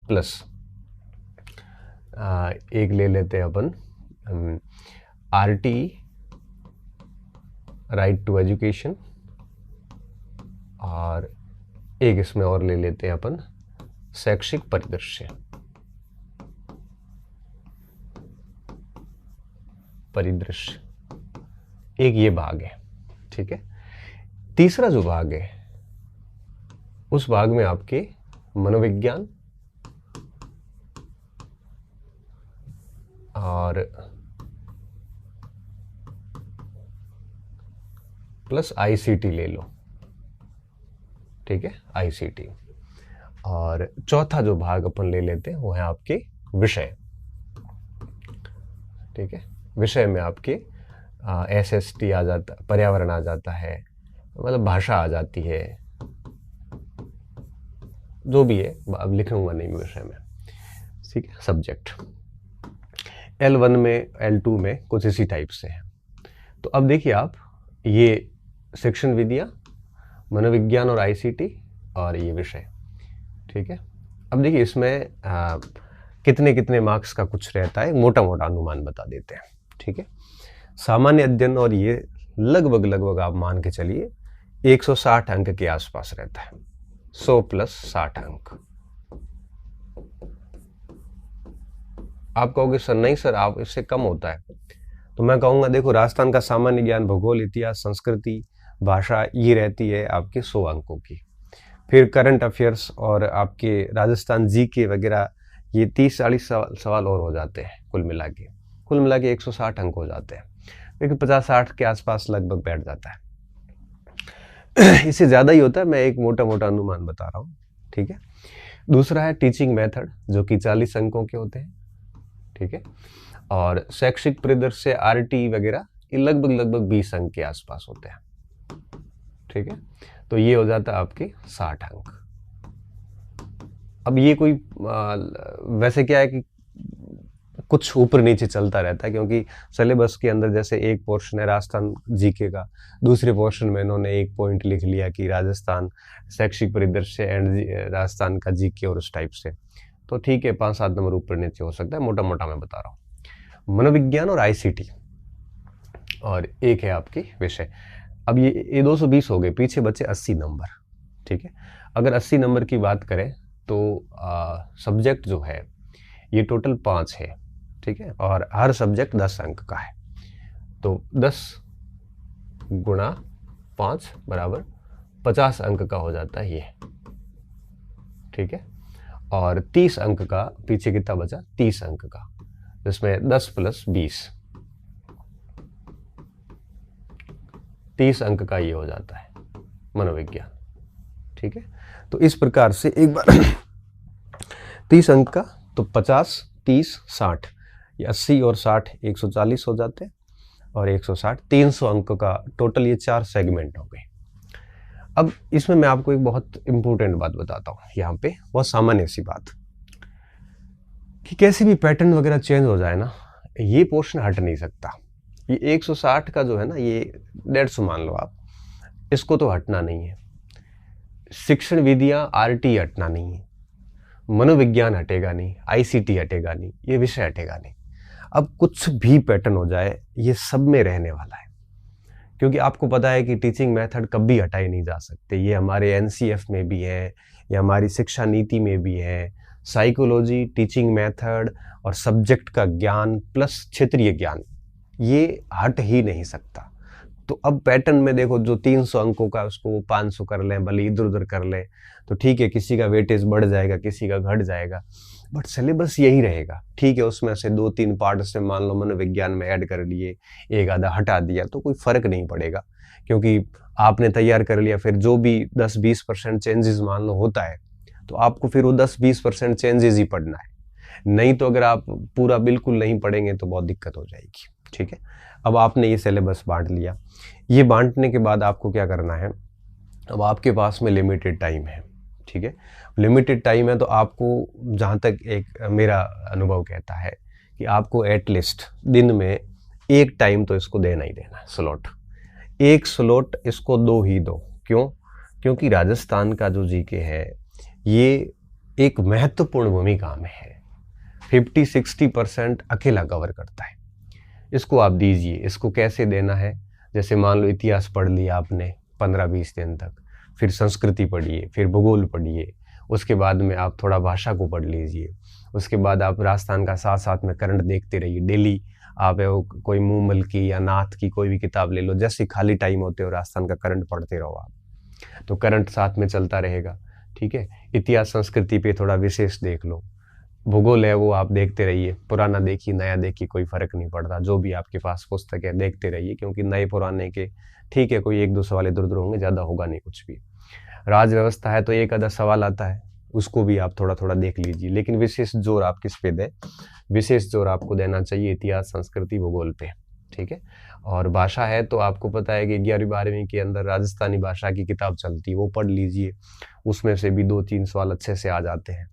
Plus एक ले लेते हैं अपन RT राइट टू एजुकेशन, और एक इसमें और ले लेते हैं अपन शैक्षिक परिदृश्य। एक ये भाग है, ठीक है। तीसरा जो भाग है उस भाग में आपके मनोविज्ञान और प्लस ICT ले लो, ठीक है, ICT। और चौथा जो भाग अपन ले लेते हैं वो है आपके विषय, ठीक है। विषय में आपके SST आ जाता, पर्यावरण आ जाता है, मतलब भाषा आ जाती है, जो भी है अब लिखूंगा नहीं विषय में, ठीक है, सब्जेक्ट। L1 में L2 में कुछ इसी टाइप से है। तो अब देखिए आप, ये शिक्षण विधियाँ, मनोविज्ञान और ICT, और ये विषय, ठीक है। अब देखिए इसमें कितने कितने मार्क्स का कुछ रहता है, मोटा मोटा अनुमान बता देते हैं, ठीक है। सामान्य अध्ययन और ये लगभग आप मान के चलिए 160 अंक के आसपास रहता है, 100 + 60 अंक। आप कहोगे सर नहीं सर, आप इससे कम होता है, तो मैं कहूँगा देखो राजस्थान का सामान्य ज्ञान, भूगोल, इतिहास, संस्कृति, भाषा, ये रहती है आपके 100 अंकों की। फिर करंट अफेयर्स और आपके राजस्थान GK वगैरह, ये 30-40 सवाल और हो जाते हैं, कुल मिला के 160 अंक हो जाते हैं, लेकिन 50-60 के आसपास लगभग बैठ जाता है। इससे ज़्यादा ही होता है, मैं एक मोटा मोटा अनुमान बता रहा हूँ, ठीक है। दूसरा है टीचिंग मेथड, जो कि 40 अंकों के होते हैं, ठीक है। और शैक्षिक परिदृश्य RT वगैरह, ये लगभग 20 अंक के आसपास होते हैं, ठीक है। तो ये हो जाता है आपके 60 अंक। अब ये कोई वैसे क्या है कि कुछ ऊपर नीचे चलता रहता है, क्योंकि सिलेबस के अंदर जैसे एक पोर्शन है राजस्थान GK का, दूसरे पोर्शन में इन्होंने एक पॉइंट लिख लिया कि राजस्थान शैक्षिक परिदृश्य एंड राजस्थान का GK, और उस टाइप से, तो ठीक है 5-7 नंबर ऊपर नीचे हो सकता है, मोटा मोटा मैं बता रहा हूँ। मनोविज्ञान और ICT, और एक है आपकी विषय। अब ये 220 हो गए, पीछे बचे 80 नंबर, ठीक है। अगर 80 नंबर की बात करें तो सब्जेक्ट जो है ये टोटल 5 है, ठीक है, और हर सब्जेक्ट 10 अंक का है। तो 10 × 5 = 50 अंक का हो जाता है ये, ठीक है। और 30 अंक का, पीछे कितना बचा, 30 अंक का, जिसमें 10 + 20, 30 अंक का ये हो जाता है मनोविज्ञान, ठीक है। तो इस प्रकार से एक बार 30 अंक का, तो 50, 30, 60, ये 80 और 60 140 हो जाते हैं, और 160 300 अंक का टोटल, ये 4 सेगमेंट हो गए। अब इसमें मैं आपको एक बहुत इंपॉर्टेंट बात बताता हूँ यहाँ पे, बहुत सामान्य सी बात, कि कैसे भी पैटर्न वगैरह चेंज हो जाए ना, ये पोर्शन हट नहीं सकता। ये 160 का जो है ना, ये 150 मान लो आप, इसको तो हटना नहीं है। शिक्षण विधियाँ RT हटना नहीं है, मनोविज्ञान हटेगा नहीं, ICT हटेगा नहीं, ये विषय हटेगा नहीं। अब कुछ भी पैटर्न हो जाए, ये सब में रहने वाला है, क्योंकि आपको पता है कि टीचिंग मेथड कभी हटाए नहीं जा सकते। ये हमारे NCF में भी है, ये हमारी शिक्षा नीति में भी है। साइकोलॉजी, टीचिंग मेथड और सब्जेक्ट का ज्ञान प्लस क्षेत्रीय ज्ञान, ये हट ही नहीं सकता। तो अब पैटर्न में देखो, जो 300 अंकों का उसको 500 कर लें, भले इधर उधर कर लें, तो ठीक है, किसी का वेटेज बढ़ जाएगा, किसी का घट जाएगा, बट सिलेबस यही रहेगा, ठीक है। उसमें से 2-3 पार्ट से मान लो मनोविज्ञान में ऐड कर लिए, एक आधा हटा दिया, तो कोई फर्क नहीं पड़ेगा, क्योंकि आपने तैयार कर लिया। फिर जो भी 10-20% चेंजेस मान लो होता है, तो आपको फिर वो 10-20% चेंजेस ही पढ़ना है, नहीं तो अगर आप पूरा बिल्कुल नहीं पढ़ेंगे तो बहुत दिक्कत हो जाएगी, ठीक है। अब आपने ये सिलेबस बांट लिया, ये बांटने के बाद आपको क्या करना है, अब आपके पास में लिमिटेड टाइम है, ठीक है। लिमिटेड टाइम है, तो आपको, जहाँ तक एक मेरा अनुभव कहता है, कि आपको एटलीस्ट दिन में एक टाइम तो इसको देना ही देना है, स्लॉट, एक स्लॉट इसको दो ही दो। क्यों? क्योंकि राजस्थान का जो GK है, ये एक महत्वपूर्ण भूमिका में है। 50-60% अकेला कवर करता है। इसको आप दीजिए। इसको कैसे देना है, जैसे मान लो इतिहास पढ़ लिया आपने 15-20 दिन तक, फिर संस्कृति पढ़िए, फिर भूगोल पढ़िए, उसके बाद में आप थोड़ा भाषा को पढ़ लीजिए, उसके बाद आप राजस्थान का साथ साथ में करंट देखते रहिए। डेली आप कोई मूमल की या नाथ की कोई भी किताब ले लो, जैसे खाली टाइम होते हो राजस्थान का करंट पढ़ते रहो आप, तो करंट साथ में चलता रहेगा। ठीक है, इतिहास संस्कृति पे थोड़ा विशेष देख लो, भूगोल है वो आप देखते रहिए, पुराना देखिए नया देखिए कोई फर्क नहीं पड़ता, जो भी आपके पास पुस्तक है देखते रहिए, क्योंकि नए पुराने के ठीक है कोई 1-2 सवाल इधर उधर होंगे, ज़्यादा होगा नहीं कुछ भी। राज व्यवस्था है तो एक आधा सवाल आता है, उसको भी आप थोड़ा थोड़ा देख लीजिए, लेकिन विशेष जोर आप किस पे दें, विशेष जोर आपको देना चाहिए इतिहास संस्कृति भूगोल पे। ठीक है, और भाषा है तो आपको पता है कि 11वीं-12वीं के अंदर राजस्थानी भाषा की किताब चलती है, वो पढ़ लीजिए, उसमें से भी 2-3 सवाल अच्छे से आ जाते हैं।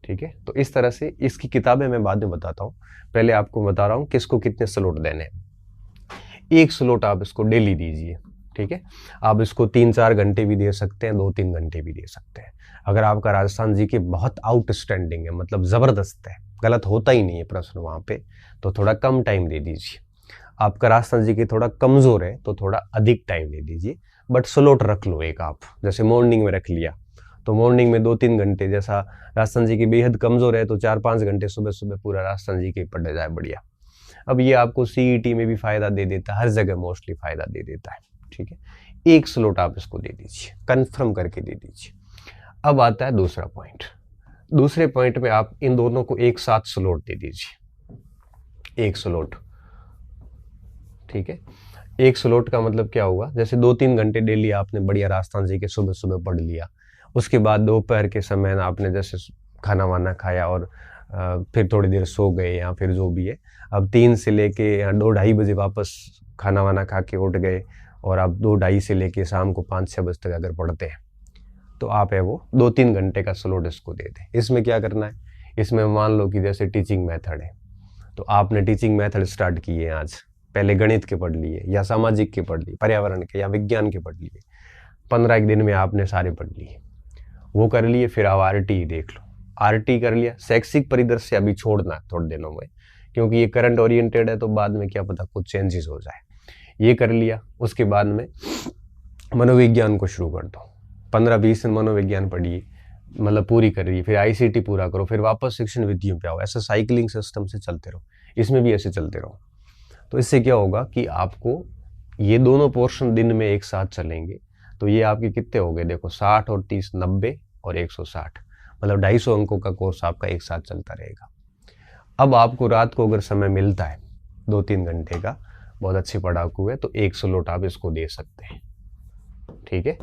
ठीक है, तो इस तरह से इसकी किताबें मैं बाद में बताता हूँ, पहले आपको बता रहा हूँ किसको कितने स्लॉट देने हैं। 1 स्लॉट आप इसको डेली दीजिए। ठीक है, आप इसको 3-4 घंटे भी दे सकते हैं, 2-3 घंटे भी दे सकते हैं। अगर आपका राजस्थान जी के बहुत आउटस्टैंडिंग है, मतलब ज़बरदस्त है, गलत होता ही नहीं है प्रश्न वहाँ पे, तो थोड़ा कम टाइम दे दीजिए। आपका राजस्थान जी के थोड़ा कमज़ोर है तो थोड़ा अधिक टाइम दे दीजिए, बट स्लॉट रख लो एक आप, जैसे मॉर्निंग में रख लिया तो मॉर्निंग में 2-3 घंटे, जैसा राजस्थान जी की बेहद कमज़ोर है तो 4-5 घंटे सुबह सुबह पूरा राजस्थान जी के पढ़े जाए बढ़िया। अब ये आपको सीईटी में भी फ़ायदा दे देता है, हर जगह मोस्टली फ़ायदा दे देता है। ठीक है, 1 स्लॉट आप इसको दे दीजिए, कन्फर्म करके दे दीजिए। अब आता है दूसरा पॉइंट। दूसरे पॉइंट में आप इन दोनों को एक साथ स्लॉट दे दीजिए, 1 स्लॉट। ठीक है, 1 स्लॉट का मतलब क्या हुआ, जैसे 2-3 घंटे डेली आपने बढ़िया राजस्थान जी के सुबह सुबह पढ़ लिया, उसके बाद दोपहर के समय ना आपने जैसे खाना वाना खाया और फिर थोड़ी देर सो गए या फिर जो भी है, अब 3 से लेके या 2-2:30 बजे वापस खाना वाना खा के उठ गए और आप 2-2:30 से लेके शाम को 5-6 बजे तक अगर पढ़ते हैं तो आप है वो 2-3 घंटे का स्लॉट इसको दे दें। इसमें क्या करना है, इसमें मान लो कि जैसे टीचिंग मेथड है तो आपने टीचिंग मेथड स्टार्ट किए आज, पहले गणित के पढ़ लिए या सामाजिक के पढ़ लिए, पर्यावरण के या विज्ञान के पढ़ लिए, 15 दिन में आपने सारे पढ़ लिए, वो कर लिए। फिर आप आरटी देख लो, आरटी कर लिया, शैक्षिक परिदृश्य अभी छोड़ना है थोड़े दिनों में, क्योंकि ये करंट ओरिएंटेड है तो बाद में क्या पता कुछ चेंजेस हो जाए। ये कर लिया, उसके बाद में मनोविज्ञान को शुरू कर दो, 15-20 दिन मनोविज्ञान पढ़िए, मतलब पूरी करिए, फिर आईसीटी पूरा करो, फिर वापस शिक्षण विधियों पे आओ, ऐसे साइकिलिंग सिस्टम से चलते रहो, इसमें भी ऐसे चलते रहो। तो इससे क्या होगा कि आपको ये दोनों पोर्शन दिन में एक साथ चलेंगे तो ये आपके कितने हो गए, देखो 60 और 30, 90 और 160, मतलब 250 अंकों का कोर्स आपका एक साथ चलता रहेगा। अब आपको रात को अगर समय मिलता है 2-3 घंटे का, बहुत अच्छे पढ़ाकू है, तो 1 स्लॉट आप इसको दे सकते हैं। ठीक है,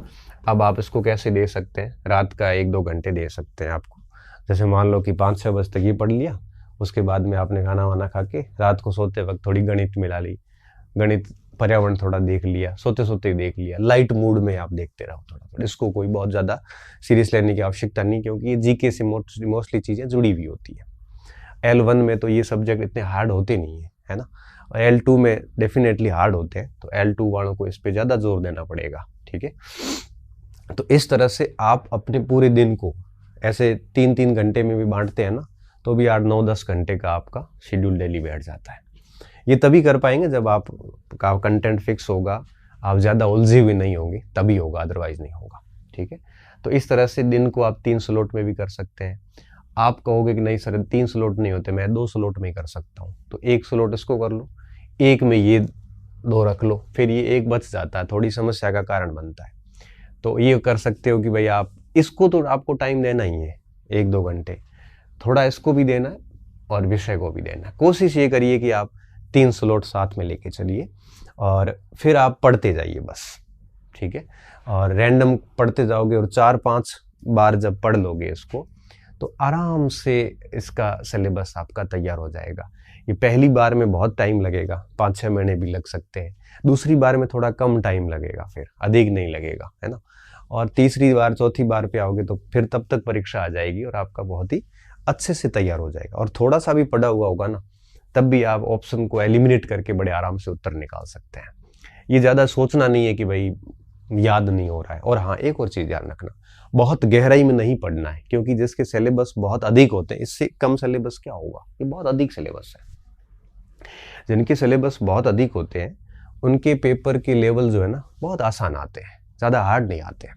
अब आप इसको कैसे दे सकते हैं, रात का 1-2 घंटे दे सकते हैं आपको, जैसे मान लो कि 5-6 बजे तक ये पढ़ लिया, उसके बाद में आपने खाना वाना खा के रात को सोते वक्त थोड़ी गणित मिला ली, गणित पर्यावरण थोड़ा देख लिया, सोते सोते ही देख लिया, लाइट मूड में आप देखते रहो थोड़ा थोड़ा, इसको कोई बहुत ज़्यादा सीरियस लेने की आवश्यकता नहीं, क्योंकि ये जीके से मोस्टली चीज़ें जुड़ी हुई होती है। L1 में तो ये सब्जेक्ट इतने हार्ड होते नहीं है ना, और L2 में डेफिनेटली हार्ड होते हैं, तो L2 वालों को इस पर ज़्यादा जोर देना पड़ेगा। ठीक है, तो इस तरह से आप अपने पूरे दिन को ऐसे 3-3 घंटे में भी बांटते हैं ना, तो भी 8-9-10 घंटे का आपका शेड्यूल डेली बैठ जाता है। ये तभी कर पाएंगे जब आपका कंटेंट फिक्स होगा, आप ज़्यादा उलझे हुए नहीं होंगे, तभी होगा, अदरवाइज नहीं होगा। ठीक है, तो इस तरह से दिन को आप 3 स्लॉट में भी कर सकते हैं। आप कहोगे कि नहीं सर 3 स्लॉट नहीं होते, मैं 2 स्लॉट में ही कर सकता हूँ, तो 1 स्लॉट इसको कर लो, 1 में ये 2 रख लो, फिर ये 1 बच जाता है, थोड़ी समस्या का कारण बनता है। तो ये कर सकते हो कि भाई आप इसको तो आपको टाइम देना ही है 1-2 घंटे, थोड़ा इसको भी देना है और विषय को भी देना है। कोशिश ये करिए कि आप 3 स्लॉट साथ में लेके चलिए और फिर आप पढ़ते जाइए बस। ठीक है, और रैंडम पढ़ते जाओगे और 4-5 बार जब पढ़ लोगे इसको तो आराम से इसका सिलेबस आपका तैयार हो जाएगा। ये पहली बार में बहुत टाइम लगेगा, 5-6 महीने भी लग सकते हैं, दूसरी बार में थोड़ा कम टाइम लगेगा, फिर अधिक नहीं लगेगा, है ना, और तीसरी बार चौथी बार पे आओगे तो फिर तब तक परीक्षा आ जाएगी और आपका बहुत ही अच्छे से तैयार हो जाएगा। और थोड़ा सा भी पढ़ा हुआ होगा ना, तब भी आप ऑप्शन को एलिमिनेट करके बड़े आराम से उत्तर निकाल सकते हैं। ये ज़्यादा सोचना नहीं है कि भाई याद नहीं हो रहा है। और हाँ, एक और चीज़ ध्यान रखना, बहुत गहराई में नहीं पढ़ना है, क्योंकि जिसके सिलेबस बहुत अधिक होते हैं, इससे कम सिलेबस क्या होगा, ये बहुत अधिक सिलेबस है। जिनके सिलेबस बहुत अधिक होते हैं उनके पेपर के लेवल जो है ना बहुत आसान आते हैं, ज़्यादा हार्ड नहीं आते हैं।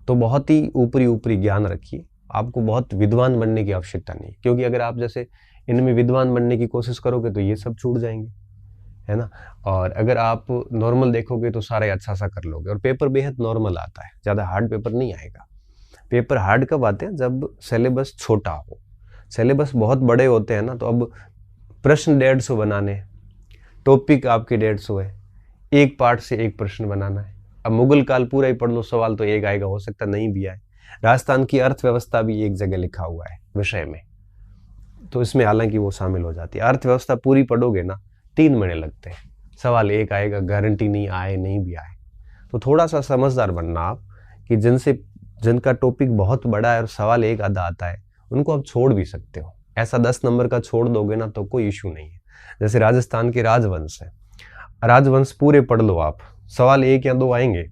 तो बहुत ही ऊपरी ऊपरी ज्ञान रखिए, आपको बहुत विद्वान बनने की आवश्यकता नहीं, क्योंकि अगर आप जैसे इनमें विद्वान बनने की कोशिश करोगे तो ये सब छूट जाएंगे, है ना। और अगर आप नॉर्मल देखोगे तो सारा अच्छा सा कर लोगे, और पेपर बेहद नॉर्मल आता है, ज़्यादा हार्ड पेपर नहीं आएगा। पेपर हार्ड कब आते हैं, जब सिलेबस छोटा हो। सिलेबस बहुत बड़े होते हैं ना, तो अब प्रश्न 150 बनाने, टॉपिक आपके 150 है, एक पार्ट से एक प्रश्न बनाना है। अब मुगल काल पूरा ही पढ़ लो, सवाल तो एक आएगा, हो सकता नहीं भी आए। राजस्थान की अर्थव्यवस्था भी एक जगह लिखा हुआ है विषय में, तो इसमें हालांकि वो शामिल हो जाती है। अर्थव्यवस्था पूरी पढ़ोगे ना 3 महीने लगते हैं, सवाल एक आएगा, गारंटी नहीं आए नहीं भी आए। तो थोड़ा सा समझदार बनना आप, कि जिनका टॉपिक बहुत बड़ा है और सवाल एक आधा आता है उनको आप छोड़ भी सकते हो। ऐसा 10 नंबर का छोड़ दोगे ना तो कोई इश्यू नहीं है। जैसे राजस्थान के राजवंश है, राजवंश पूरे पढ़ लो आप, सवाल 1 या 2 आएंगे,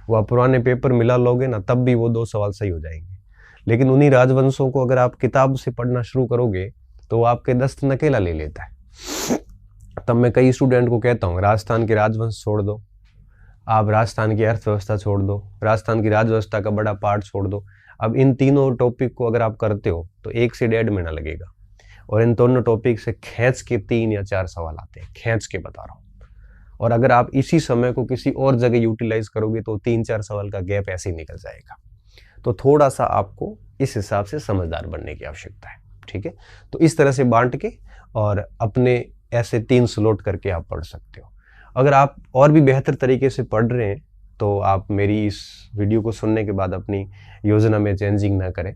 वो आप पुराने पेपर मिला लोगे ना तब भी वो 2 सवाल सही हो जाएंगे। लेकिन उन्हीं राजवंशों को अगर आप किताब से पढ़ना शुरू करोगे तो वो आपके 10 नकेला ले लेता है। तब मैं कई स्टूडेंट को कहता हूँ राजस्थान के राजवंश छोड़ दो, आप राजस्थान की अर्थव्यवस्था छोड़ दो, राजस्थान की राजव्यवस्था का बड़ा पार्ट छोड़ दो। अब इन तीनों टॉपिक को अगर आप करते हो तो 1 से 1.5 महीना लगेगा, और इन दोनों टॉपिक से खींच के 3 या 4 सवाल आते हैं, खींच के बता रहा हूँ। और अगर आप इसी समय को किसी और जगह यूटिलाइज करोगे तो 3-4 सवाल का गैप ऐसे ही निकल जाएगा। तो थोड़ा सा आपको इस हिसाब से समझदार बनने की आवश्यकता है, ठीक है। तो इस तरह से बांट के और अपने ऐसे 3 स्लॉट करके आप पढ़ सकते हो। अगर आप और भी बेहतर तरीके से पढ़ रहे हैं तो आप मेरी इस वीडियो को सुनने के बाद अपनी योजना में चेंजिंग ना करें,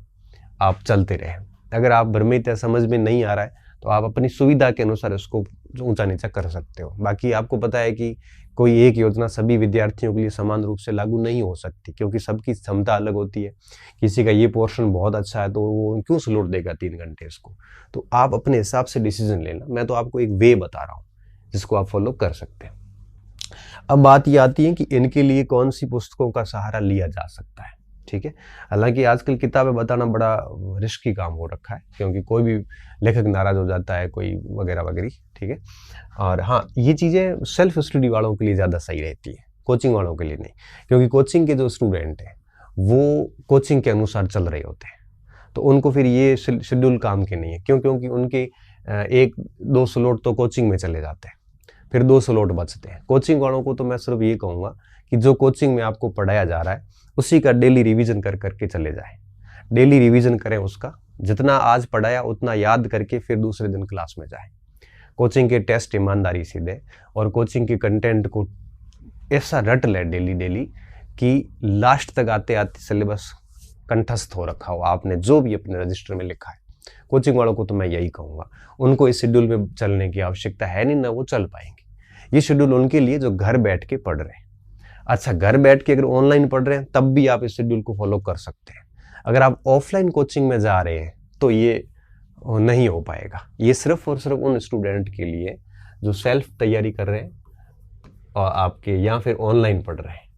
आप चलते रहें। अगर आप भ्रमित है, समझ में नहीं आ रहा है, तो आप अपनी सुविधा के अनुसार इसको ऊंचा नीचा कर सकते हो। बाकी आपको पता है कि कोई एक योजना सभी विद्यार्थियों के लिए समान रूप से लागू नहीं हो सकती, क्योंकि सबकी क्षमता अलग होती है। किसी का ये पोर्शन बहुत अच्छा है तो वो क्यों स्लॉट देगा 3 घंटे इसको। तो आप अपने हिसाब से डिसीजन लेना, मैं तो आपको एक वे बता रहा हूँ जिसको आप फॉलो कर सकते हैं। अब बात ये आती है कि इनके लिए कौन सी पुस्तकों का सहारा लिया जा सकता है, ठीक है। हालांकि आजकल किताबें बताना बड़ा रिस्की काम हो रखा है, क्योंकि कोई भी लेखक नाराज हो जाता है, कोई वगैरह वगैरह, ठीक है। और हाँ, ये चीज़ें सेल्फ स्टडी वालों के लिए ज़्यादा सही रहती है, कोचिंग वालों के लिए नहीं, क्योंकि कोचिंग के जो स्टूडेंट हैं वो कोचिंग के अनुसार चल रहे होते हैं, तो उनको फिर ये शेड्यूल काम के नहीं है। क्योंकि उनके 1-2 स्लॉट तो कोचिंग में चले जाते हैं, फिर 2 स्लॉट बचते हैं। कोचिंग वालों को तो मैं सिर्फ ये कहूँगा कि जो कोचिंग में आपको पढ़ाया जा रहा है उसी का डेली रिवीजन कर करके चले जाएं। डेली रिवीजन करें, उसका जितना आज पढ़ाया उतना याद करके फिर दूसरे दिन क्लास में जाएं। कोचिंग के टेस्ट ईमानदारी से दें, और कोचिंग के कंटेंट को ऐसा रट लें डेली कि लास्ट तक आते आते सिलेबस कंठस्थ हो रखा हो आपने जो भी अपने रजिस्टर में लिखा है। कोचिंग वालों को तो मैं यही कहूँगा, उनको इस शेड्यूल में चलने की आवश्यकता है नहीं, ना वो चल पाएंगे। ये शेड्यूल उनके लिए जो घर बैठ के पढ़ रहे हैं। अच्छा, घर बैठ के अगर ऑनलाइन पढ़ रहे हैं तब भी आप इस शेड्यूल को फॉलो कर सकते हैं। अगर आप ऑफलाइन कोचिंग में जा रहे हैं तो ये नहीं हो पाएगा। ये सिर्फ और सिर्फ उन स्टूडेंट के लिए जो सेल्फ तैयारी कर रहे हैं और आपके या फिर ऑनलाइन पढ़ रहे हैं,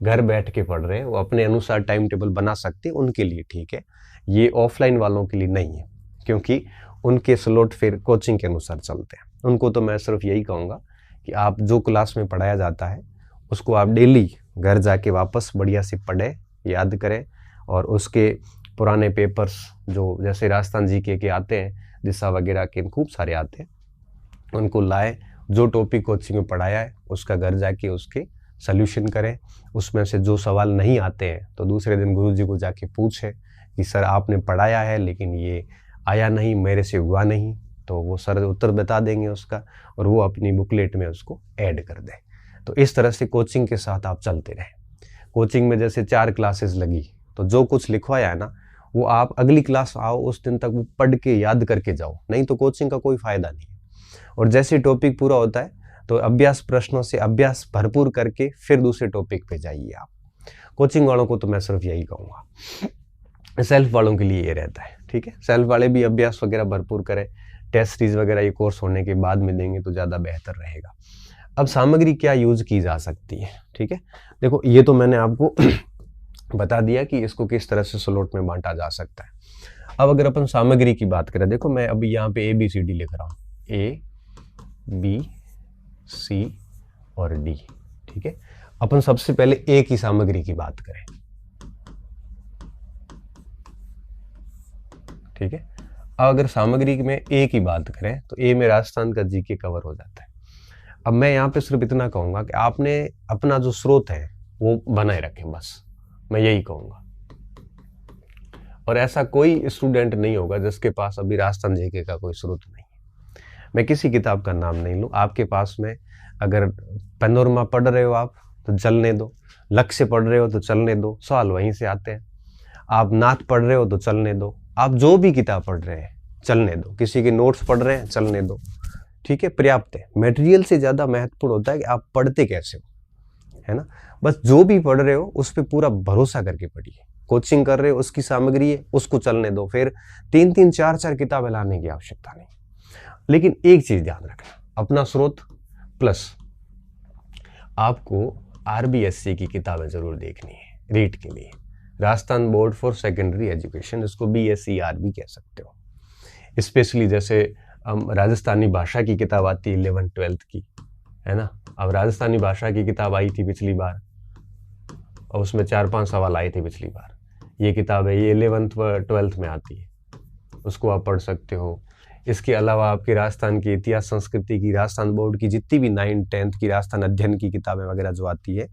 घर बैठ के पढ़ रहे हैं, वो अपने अनुसार टाइम टेबल बना सकते हैं, उनके लिए ठीक है। ये ऑफलाइन वालों के लिए नहीं है, क्योंकि उनके स्लॉट फिर कोचिंग के अनुसार चलते हैं। उनको तो मैं सिर्फ यही कहूँगा कि आप जो क्लास में पढ़ाया जाता है उसको आप डेली घर जाके वापस बढ़िया से पढ़ें, याद करें, और उसके पुराने पेपर्स जो जैसे राजस्थान जीके के आते हैं, दिशा वगैरह के खूब सारे आते हैं, उनको लाएं। जो टॉपिक कोचिंग में पढ़ाया है उसका घर जाके उसके सल्यूशन करें। उसमें से जो सवाल नहीं आते हैं तो दूसरे दिन गुरुजी को जाके पूछें कि सर आपने पढ़ाया है लेकिन ये आया नहीं, मेरे से हुआ नहीं, तो वो सर उत्तर बता देंगे उसका, और वो अपनी बुकलेट में उसको ऐड कर दें। तो इस तरह से कोचिंग के साथ आप चलते रहें। कोचिंग में जैसे 4 क्लासेस लगी तो जो कुछ लिखवाया है ना वो आप अगली क्लास आओ उस दिन तक वो पढ़ के याद करके जाओ, नहीं तो कोचिंग का कोई फायदा नहीं। और जैसे टॉपिक पूरा होता है तो अभ्यास प्रश्नों से अभ्यास भरपूर करके फिर दूसरे टॉपिक पे जाइए आप। कोचिंग वालों को तो मैं सिर्फ यही कहूँगा। सेल्फ वालों के लिए ये रहता है, ठीक है। सेल्फ वाले भी अभ्यास वगैरह भरपूर करें, टेस्ट सीरीज वगैरह ये कोर्स होने के बाद में देंगे तो ज़्यादा बेहतर रहेगा। अब सामग्री क्या यूज की जा सकती है, ठीक है। देखो ये तो मैंने आपको बता दिया कि इसको किस तरह से स्लॉट में बांटा जा सकता है। अब अगर अपन सामग्री की बात करें, देखो मैं अभी यहाँ पे ABCD लिख रहा हूँ, ABC और D, ठीक है। अपन सबसे पहले A की सामग्री की बात करें, ठीक है। अब अगर सामग्री में A की बात करें तो A में राजस्थान का GK कवर हो जाता है। अब मैं यहाँ पे सिर्फ इतना कहूंगा कि आपने अपना जो स्रोत है वो बनाए रखें, बस मैं यही कहूंगा। और ऐसा कोई स्टूडेंट नहीं होगा जिसके पास अभी राजस्थान जीके का कोई स्रोत नहीं है। मैं किसी किताब का नाम नहीं लूँ, आपके पास में अगर पैनोरमा पढ़ रहे हो आप तो चलने दो, लक्ष्य पढ़ रहे हो तो चलने दो, सवाल वहीं से आते हैं। आप नाथ पढ़ रहे हो तो चलने दो, आप जो भी किताब पढ़ रहे हैं चलने दो, किसी के नोट्स पढ़ रहे हैं चलने दो, ठीक है, पर्याप्त है। मटेरियल से ज़्यादा महत्वपूर्ण होता है कि आप पढ़ते कैसे हो, है ना। बस जो भी पढ़ रहे हो उस पर पूरा भरोसा करके पढ़िए। कोचिंग कर रहे हो उसकी सामग्री है, उसको चलने दो, फिर 3-3 4-4 किताबें लाने की आवश्यकता नहीं। लेकिन एक चीज ध्यान रखना, अपना स्रोत प्लस आपको RBSC की किताबें जरूर देखनी है रीट के लिए, Rajasthan board for secondary education, इसको BSER भी कह सकते हो। स्पेशली जैसे राजस्थानी भाषा की किताब आती है 11th-12th की, है ना। अब राजस्थानी भाषा की किताब आई थी पिछली बार और उसमें 4-5 सवाल आए थे पिछली बार। ये किताब है, ये 11th-12th में आती है, उसको आप पढ़ सकते हो। इसके अलावा आपकी राजस्थान की इतिहास संस्कृति की, राजस्थान बोर्ड की जितनी भी 9th-10th की राजस्थान अध्ययन की किताबें वगैरह जो आती है,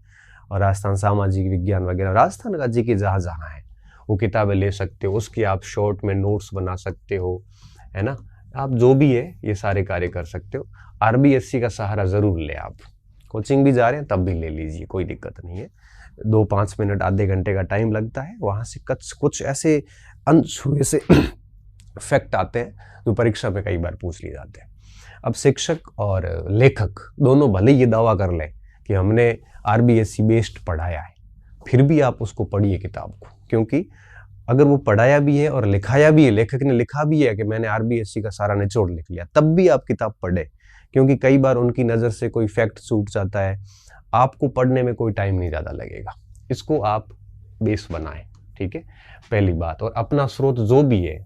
और राजस्थान सामाजिक विज्ञान वगैरह, राजस्थान राज्य की जहाँ जहाँ है वो किताबें ले सकते हो। उसकी आप शॉर्ट में नोट्स बना सकते हो, है ना। आप जो भी है ये सारे कार्य कर सकते हो। RBSC का सहारा जरूर ले, आप कोचिंग भी जा रहे हैं तब भी ले लीजिए, कोई दिक्कत नहीं है। 2-5 मिनट आधे घंटे का टाइम लगता है, वहाँ से कुछ ऐसे अनछुए से फैक्ट आते हैं जो परीक्षा में कई बार पूछ लिए जाते हैं। अब शिक्षक और लेखक दोनों भले ये दावा कर लें कि हमने RBSC बेस्ड पढ़ाया है, फिर भी आप उसको पढ़िए किताब को, क्योंकि अगर वो पढ़ाया भी है और लिखाया भी है, लेखक ने लिखा भी है कि मैंने RBSC का सारा निचोड़ लिख लिया, तब भी आप किताब पढ़े, क्योंकि कई बार उनकी नज़र से कोई फैक्ट छूट जाता है। आपको पढ़ने में कोई टाइम नहीं ज़्यादा लगेगा, इसको आप बेस बनाएं, ठीक है, पहली बात। और अपना स्रोत जो भी है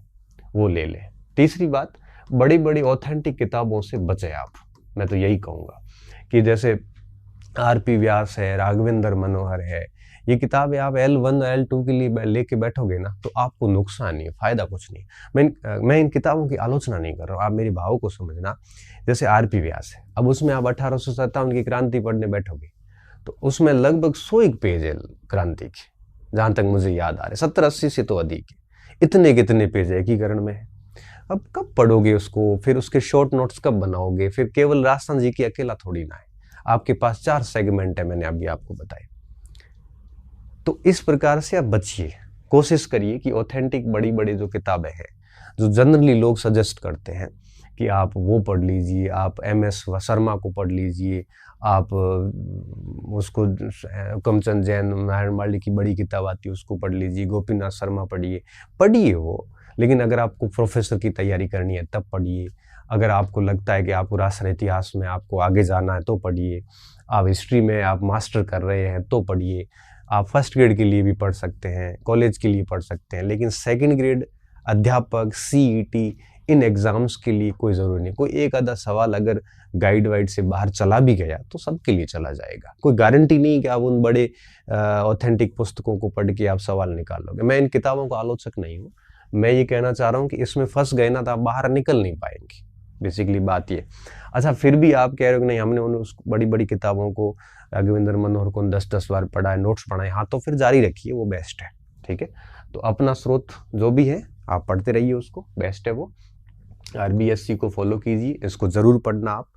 वो ले लें। तीसरी बात, बड़ी बड़ी ऑथेंटिक किताबों से बचें आप। मैं तो यही कहूँगा कि जैसे RP व्यास है, राघवेंद्र मनोहर है, ये किताबें आप L1 L2 के लिए लेके बैठोगे ना तो आपको नुकसान नहीं है, फायदा कुछ नहीं। मैं इन किताबों की आलोचना नहीं कर रहा हूँ, आप मेरी भाव को समझना। जैसे RP व्यास है, अब उसमें आप 1857 की क्रांति पढ़ने बैठोगे तो उसमें लगभग 100 पेज है क्रांति के, जहाँ तक मुझे याद आ रहे 70-80 से तो अधिक है। इतने कितने पेज एकीकरण में है, अब कब पढ़ोगे उसको, फिर उसके शॉर्ट नोट्स कब बनाओगे। फिर केवल राजस्थान जी की अकेला थोड़ी ना है, आपके पास 4 सेगमेंट है, मैंने अभी आपको बताया। तो इस प्रकार से आप बचिए, कोशिश करिए कि ऑथेंटिक बड़ी बड़ी जो किताबें हैं, जो जनरली लोग सजेस्ट करते हैं कि आप वो पढ़ लीजिए, आप MS शर्मा को पढ़ लीजिए, आप उसको हुकमचंद जैन नारायण माली की बड़ी किताब आती है उसको पढ़ लीजिए, गोपीनाथ शर्मा पढ़िए वो। लेकिन अगर आपको प्रोफेसर की तैयारी करनी है तब पढ़िए। अगर आपको लगता है कि आपको राष्ट्र इतिहास में आपको आगे जाना है तो पढ़िए। आप हिस्ट्री में आप मास्टर कर रहे हैं तो पढ़िए। आप फर्स्ट ग्रेड के लिए भी पढ़ सकते हैं, कॉलेज के लिए पढ़ सकते हैं, लेकिन सेकंड ग्रेड अध्यापक CET इन एग्जाम्स के लिए कोई ज़रूरी नहीं। कोई एक आधा सवाल अगर गाइड वाइड से बाहर चला भी गया तो सबके लिए चला जाएगा। कोई गारंटी नहीं कि आप उन बड़े ऑथेंटिक पुस्तकों को पढ़ के आप सवाल निकालोगे। मैं इन किताबों का आलोचक नहीं हूँ, मैं ये कहना चाह रहा हूँ कि इसमें फंस गए ना तो आप बाहर निकल नहीं पाएंगे, बेसिकली बात ये। अच्छा, फिर भी आप कह रहे हो कि नहीं हमने उन बड़ी बड़ी किताबों को राघवेंद्र मनोहर को 10-10 बार पढ़ा है, नोट्स पढ़ाए, हाँ तो फिर जारी रखिए, वो बेस्ट है, ठीक है। तो अपना स्रोत जो भी है आप पढ़ते रहिए, उसको बेस्ट है वो। RBSC को फॉलो कीजिए, इसको ज़रूर पढ़ना आप।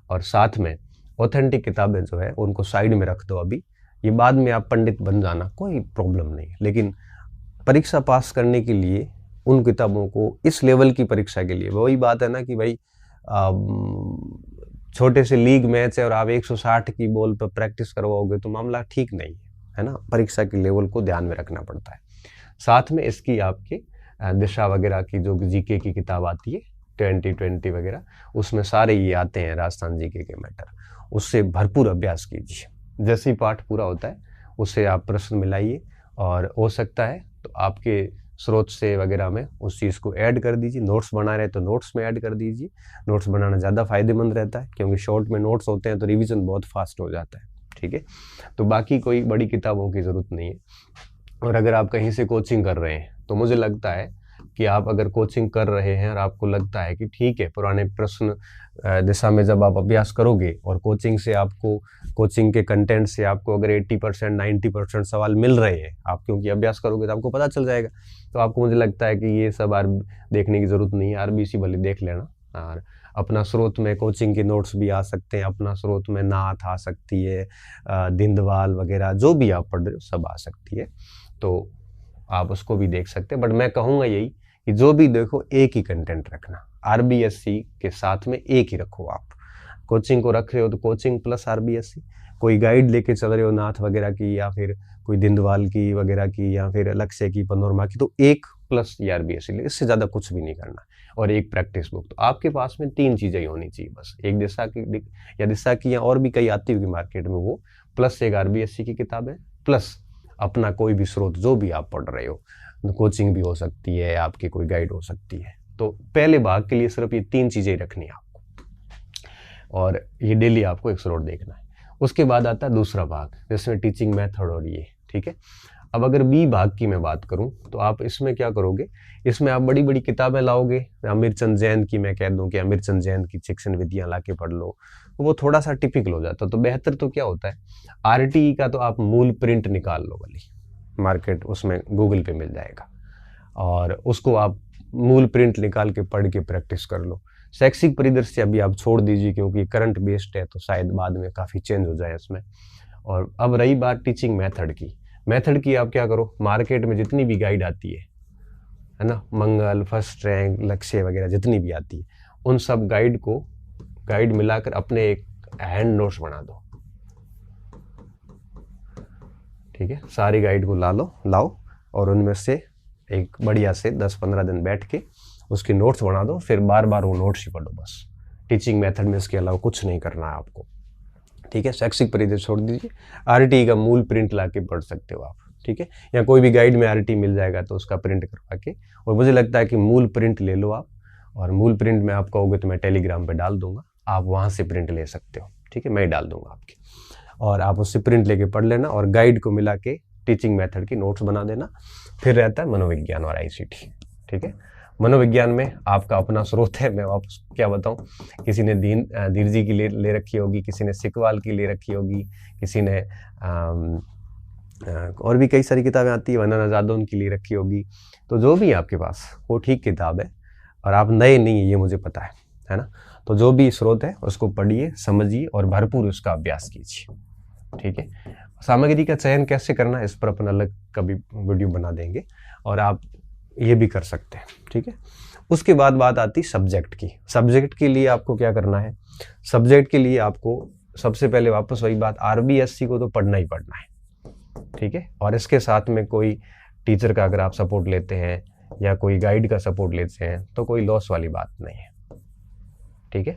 और साथ में ऑथेंटिक किताबें जो है उनको साइड में रख दो अभी, ये बाद में आप पंडित बन जाना, कोई प्रॉब्लम नहीं। लेकिन परीक्षा पास करने के लिए उन किताबों को, इस लेवल की परीक्षा के लिए, वही बात है ना कि भाई छोटे से लीग मैच है और आप 160 की बॉल पर प्रैक्टिस करवाओगे तो मामला ठीक नहीं है ना। परीक्षा के लेवल को ध्यान में रखना पड़ता है। साथ में इसकी आपकी दिशा वगैरह की जो GK की किताब आती है 2020 वगैरह, उसमें सारे ये आते हैं राजस्थान जीके के मैटर। उससे भरपूर अभ्यास कीजिए। जैसे ही पाठ पूरा होता है उससे आप प्रश्न मिलाइए, और हो सकता है तो आपके स्रोत से वगैरह में उस चीज़ को ऐड कर दीजिए। नोट्स बना रहे तो नोट्स में ऐड कर दीजिए। नोट्स बनाना ज़्यादा फायदेमंद रहता है, क्योंकि शॉर्ट में नोट्स होते हैं तो रिवीजन बहुत फास्ट हो जाता है। ठीक है, तो बाकी कोई बड़ी किताबों की ज़रूरत नहीं है। और अगर आप कहीं से कोचिंग कर रहे हैं तो मुझे लगता है कि आप अगर कोचिंग कर रहे हैं और आपको लगता है कि ठीक है, पुराने प्रश्न दिशा में जब आप अभ्यास करोगे और कोचिंग से आपको, कोचिंग के कंटेंट से आपको अगर 80% 90% सवाल मिल रहे हैं, आप क्योंकि अभ्यास करोगे तो आपको पता चल जाएगा। तो आपको, मुझे लगता है कि ये सब देखने की ज़रूरत नहीं है। आरबीसी भले देख लेना, और अपना स्रोत में कोचिंग के नोट्स भी आ सकते हैं, अपना स्रोत में नाथ आ सकती है, दिंदवाल वगैरह जो भी आप पढ़ रहे हो सब आ सकती है, तो आप उसको भी देख सकते हैं। बट मैं कहूँगा यही कि जो भी देखो एक ही कंटेंट रखना, आरबीएससी के साथ में एक ही रखो। आप कोचिंग को रख रहे हो तो कोचिंग प्लस आरबीएससी, कोई गाइड लेके चल रहे हो नाथ वगैरह की, या फिर कोई दिंदवाल की वगैरह की, या फिर लक्ष्य की, पनोरमा की, तो एक प्लस ये आरबीएससी, इससे ज़्यादा कुछ भी नहीं करना, और एक प्रैक्टिस बुक। तो आपके पास में 3 चीज़ें ही होनी चाहिए बस, एक दिशा की या दिशा की, या और भी कई आती होगी मार्केट में वो, प्लस एक आरबीएससी की किताब है, प्लस अपना कोई भी स्रोत जो भी आप पढ़ रहे हो, कोचिंग भी हो सकती है, आपकी कोई गाइड हो सकती है। तो पहले भाग के लिए सिर्फ ये 3 चीज़ें ही रखनी है आपको, और ये डेली आपको एक स्रोत देखना है। उसके बाद आता है दूसरा भाग, जिसमें टीचिंग मेथड और ये, ठीक है। अब अगर बी भाग की मैं बात करूं तो आप इसमें क्या करोगे, इसमें आप बड़ी बड़ी किताबें लाओगे। अमीरचंद जैन की मैं कह दूं कि अमीरचंद जैन की शिक्षण विधियां ला के पढ़ लो, वो थोड़ा सा टिपिकल हो जाता। तो बेहतर तो क्या होता है, आरटीई का तो आप मूल प्रिंट निकाल लो वाली, मार्केट उसमें गूगल पे मिल जाएगा, और उसको आप मूल प्रिंट निकाल के पढ़ के प्रैक्टिस कर लो। शैक्षिक परिदृश्य अभी आप छोड़ दीजिए, क्योंकि करंट बेस्ड है, तो शायद बाद में काफ़ी चेंज हो जाए इसमें। और अब रही बात टीचिंग मेथड की, मेथड की आप क्या करो, मार्केट में जितनी भी गाइड आती है ना, मंगल, फर्स्ट रैंक, लक्ष्य वगैरह जितनी भी आती है, उन सब गाइड मिलाकर अपने एक हैंड नोट्स बना दो। ठीक है, सारी गाइड को लाओ, और उनमें से एक बढ़िया से 10-15 दिन बैठ के उसके नोट्स बना दो, फिर बार बार वो नोट्स ही पढ़ो बस। टीचिंग मेथड में इसके अलावा कुछ नहीं करना है आपको। ठीक है, शैक्षिक परिदृश्य छोड़ दीजिए, आरटीई का मूल प्रिंट ला के पढ़ सकते हो आप। ठीक है, या कोई भी गाइड में आरटीई मिल जाएगा तो उसका प्रिंट करवा के, और मुझे लगता है कि मूल प्रिंट ले लो आप, और मूल प्रिंट में आप कहोगे तो मैं टेलीग्राम पे डाल दूंगा, आप वहाँ से प्रिंट ले सकते हो। ठीक है, मैं ही डाल दूंगा आपके, और आप उससे प्रिंट लेके पढ़ लेना, और गाइड को मिला के टीचिंग मेथड की नोट्स बना देना। फिर रहता है मनोविज्ञान और आईसीटी। ठीक है, मनोविज्ञान में आपका अपना स्रोत है, मैं आपको क्या बताऊं, किसी ने धीर जी की ले रखी होगी, किसी ने सिकवाल की ले रखी होगी, किसी ने और भी कई सारी किताबें आती है, वंदना जादौन की ले रखी होगी। तो जो भी आपके पास वो ठीक किताब है, और आप नए नहीं, ये मुझे पता है ना। तो जो भी स्रोत है उसको पढ़िए, समझिए, और भरपूर उसका अभ्यास कीजिए। ठीक है, सामग्री का चयन कैसे करना, इस पर अपन अलग कभी वीडियो बना देंगे, और आप ये भी कर सकते हैं। ठीक है, उसके बाद बात आती सब्जेक्ट की। सब्जेक्ट के लिए आपको क्या करना है, सब्जेक्ट के लिए आपको सबसे पहले वापस वही बात, आरबीएससी को तो पढ़ना ही पढ़ना है। ठीक है, और इसके साथ में कोई टीचर का अगर आप सपोर्ट लेते हैं, या कोई गाइड का सपोर्ट लेते हैं, तो कोई लॉस वाली बात नहीं है। ठीक है,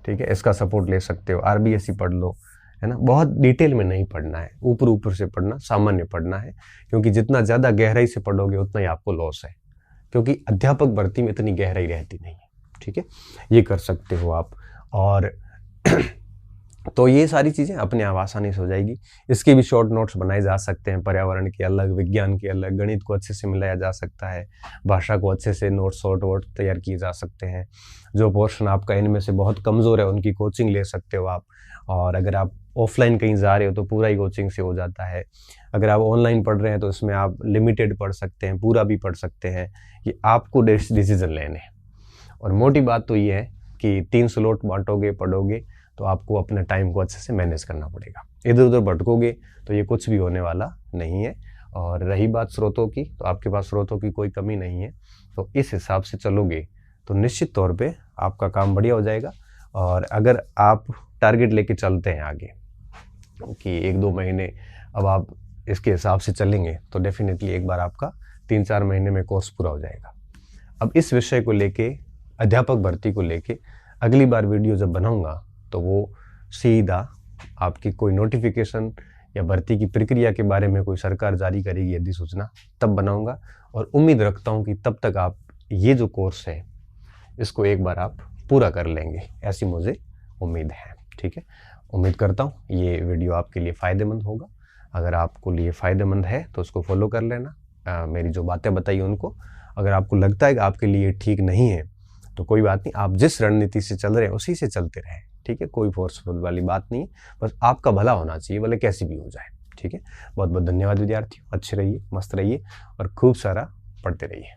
ठीक है, इसका सपोर्ट ले सकते हो, आरबीएससी पढ़ लो, है ना। बहुत डिटेल में नहीं पढ़ना है, ऊपर से पढ़ना, सामान्य पढ़ना है, क्योंकि जितना ज़्यादा गहराई से पढ़ोगे उतना ही आपको लॉस है, क्योंकि अध्यापक भर्ती में इतनी गहराई रहती नहीं है। ठीक है, ये कर सकते हो आप। और तो ये सारी चीज़ें अपने आप आसानी से हो जाएगी। इसके भी शॉर्ट नोट्स बनाए जा सकते हैं, पर्यावरण के अलग, विज्ञान के अलग, गणित को अच्छे से मिलाया जा सकता है, भाषा को अच्छे से शॉर्ट वोट तैयार किए जा सकते हैं। जो पोर्शन आपका इनमें से बहुत कमज़ोर है उनकी कोचिंग ले सकते हो आप, और अगर आप ऑफलाइन कहीं जा रहे हो तो पूरा ही कोचिंग से हो जाता है। अगर आप ऑनलाइन पढ़ रहे हैं तो इसमें आप लिमिटेड पढ़ सकते हैं, पूरा भी पढ़ सकते हैं, कि आपको डिसीजन लेने हैं। और मोटी बात तो ये है कि 3 स्लॉट बांटोगे, पढ़ोगे, तो आपको अपने टाइम को अच्छे से मैनेज करना पड़ेगा। इधर उधर भटकोगे तो ये कुछ भी होने वाला नहीं है। और रही बात स्रोतों की, तो आपके पास स्रोतों की कोई कमी नहीं है, तो इस हिसाब से चलोगे तो निश्चित तौर पे आपका काम बढ़िया हो जाएगा। और अगर आप टारगेट लेके चलते हैं आगे कि 1-2 महीने अब आप इसके हिसाब से चलेंगे, तो डेफिनेटली एक बार आपका 3-4 महीने में कोर्स पूरा हो जाएगा। अब इस विषय को लेके, अध्यापक भर्ती को लेके अगली बार वीडियो जब बनाऊंगा तो वो सीधा आपकी कोई नोटिफिकेशन या भर्ती की प्रक्रिया के बारे में कोई सरकार जारी करेगी अधिसूचना, तब बनाऊंगा। और उम्मीद रखता हूं कि तब तक आप ये जो कोर्स है इसको एक बार आप पूरा कर लेंगे, ऐसी मुझे उम्मीद है। ठीक है, उम्मीद करता हूँ ये वीडियो आपके लिए फ़ायदेमंद होगा। अगर आपको लिए फ़ायदेमंद है तो उसको फॉलो कर लेना, मेरी जो बातें बताई उनको। अगर आपको लगता है कि आपके लिए ठीक नहीं है तो कोई बात नहीं, आप जिस रणनीति से चल रहे हैं उसी से चलते रहें। ठीक है, कोई फोर्सफुल वाली बात नहीं है, बस आपका भला होना चाहिए, भले कैसी भी हो जाए। ठीक है, बहुत बहुत धन्यवाद विद्यार्थियों, अच्छे रहिए, मस्त रहिए और खूब सारा पढ़ते रहिए।